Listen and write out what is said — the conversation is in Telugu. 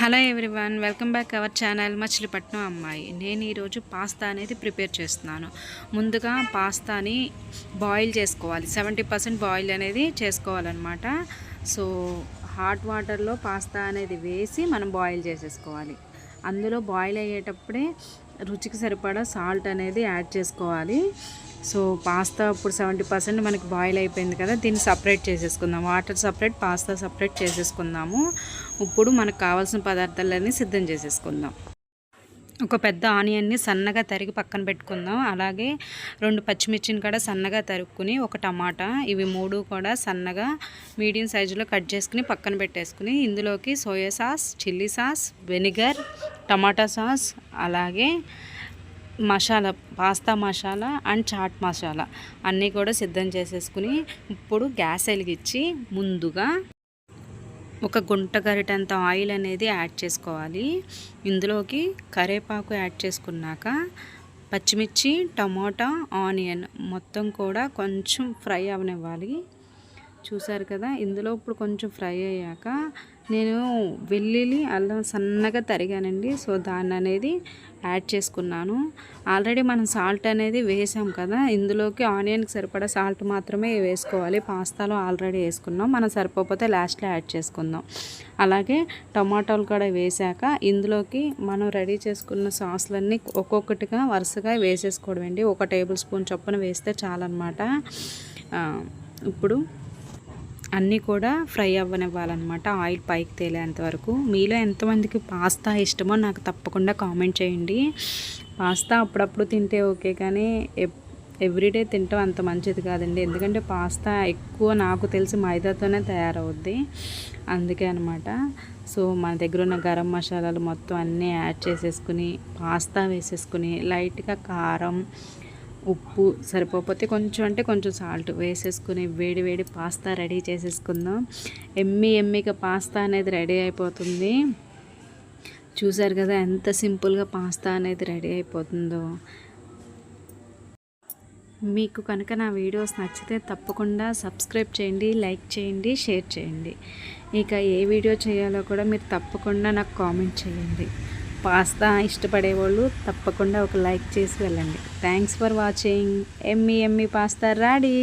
Hello everyone, welcome back our channel Machilipatnam అమ్మాయి. నేను ఈరోజు పాస్తా అనేది ప్రిపేర్ చేస్తున్నాను. ముందుగా పాస్తాని బాయిల్ చేసుకోవాలి. 70% బాయిల్ అనేది చేసుకోవాలన్నమాట. సో హాట్ వాటర్లో పాస్తా అనేది వేసి మనం బాయిల్ చేసేసుకోవాలి. అందులో బాయిల్ అయ్యేటప్పుడే రుచికి సరిపడా సాల్ట్ అనేది యాడ్ చేసుకోవాలి. సో పాస్తా ఇప్పుడు 70% మనకి బాయిల్ అయిపోయింది కదా, దీన్ని సపరేట్ చేసేసుకుందాం. వాటర్ సపరేట్, పాస్తా సపరేట్ చేసేసుకుందాము. ఇప్పుడు మనకు కావాల్సిన పదార్థాలన్నీ సిద్ధం చేసేసుకుందాం. ఒక పెద్ద ఆనియన్ని సన్నగా తరిగి పక్కన పెట్టుకుందాం. అలాగే 2 పచ్చిమిర్చిని కూడా సన్నగా తరుక్కుని, ఒక టమాటా, ఇవి 3 కూడా సన్నగా మీడియం సైజులో కట్ చేసుకుని పక్కన పెట్టేసుకుని, ఇందులోకి soya sauce, chilli sauce, vinegar, tomato sauce, అలాగే మసాలా, పాస్తా మసాలా అండ్ చాట్ మసాలా అన్నీ కూడా సిద్ధం చేసేసుకుని, ఇప్పుడు గ్యాస్ వెలిగించి ముందుగా ఒక గుంట గరిటంత ఆయిల్ అనేది యాడ్ చేసుకోవాలి. ఇందులోకి కరివేపాకు యాడ్ చేసుకున్నాక పచ్చిమిర్చి, టమాటా, ఆనియన్ మొత్తం కూడా కొంచెం ఫ్రై అవనివ్వాలి. చూసారు కదా, ఇందులో ఇప్పుడు కొంచెం ఫ్రై అయ్యాక నేను వెల్లుల్లి, అల్లం సన్నగా తరిగానండి. సో దాన్ని అనేది యాడ్ చేసుకున్నాను. ఆల్రెడీ మనం సాల్ట్ అనేది వేసాం కదా, ఇందులోకి ఆనియన్కి సరిపడా సాల్ట్ మాత్రమే వేసుకోవాలి. పాస్తాలో ఆల్రెడీ వేసుకున్నాం, మనం సరిపోతే లాస్ట్లో యాడ్ చేసుకుందాం. అలాగే టమాటాలు కూడా వేసాక ఇందులోకి మనం రెడీ చేసుకున్న సాస్లన్నీ ఒక్కొక్కటిగా వరుసగా వేసేసుకోవడం అండి. 1 టేబుల్ స్పూన్ చొప్పున వేస్తే చాలన్నమాట. ఇప్పుడు అన్నీ కూడా ఫ్రై అవ్వనివ్వాలన్నమాట, ఆయిల్ పైకి తేలేంత వరకు. మీలో ఎంతమందికి పాస్తా ఇష్టమో నాకు తప్పకుండా కామెంట్ చేయండి. పాస్తా అప్పుడప్పుడు తింటే ఓకే, కానీ ఎవ్రీడే తింటాం అంత మంచిది కాదండి. ఎందుకంటే పాస్తా ఎక్కువ నాకు తెలిసి మైదాతోనే తయారవుద్ది, అందుకే అనమాట. సో మన దగ్గర ఉన్న గరం మసాలాలు మొత్తం అన్నీ యాడ్ చేసేసుకుని, పాస్తా వేసేసుకుని, లైట్గా కారం, ఉప్పు, సరిపోతే కొంచెం అంటే కొంచెం సాల్ట్ వేసేసుకుని వేడి వేడి పాస్తా రెడీ చేసేసుకుందాం. ఎమ్మిగా పాస్తా అనేది రెడీ అయిపోతుంది. చూసారు కదా ఎంత సింపుల్గా పాస్తా అనేది రెడీ అయిపోతుందో. మీకు కనుక నా వీడియోస్ నచ్చితే తప్పకుండా సబ్స్క్రైబ్ చేయండి, లైక్ చేయండి, షేర్ చేయండి. ఇక ఏ వీడియో చేయాలో కూడా మీరు తప్పకుండా నాకు కామెంట్ చేయండి. పాస్తా ఇష్టపడేవాళ్ళు తప్పకుండా ఒక లైక్ చేసి వెళ్ళండి. Thanks for watching. Emmy pasta ready.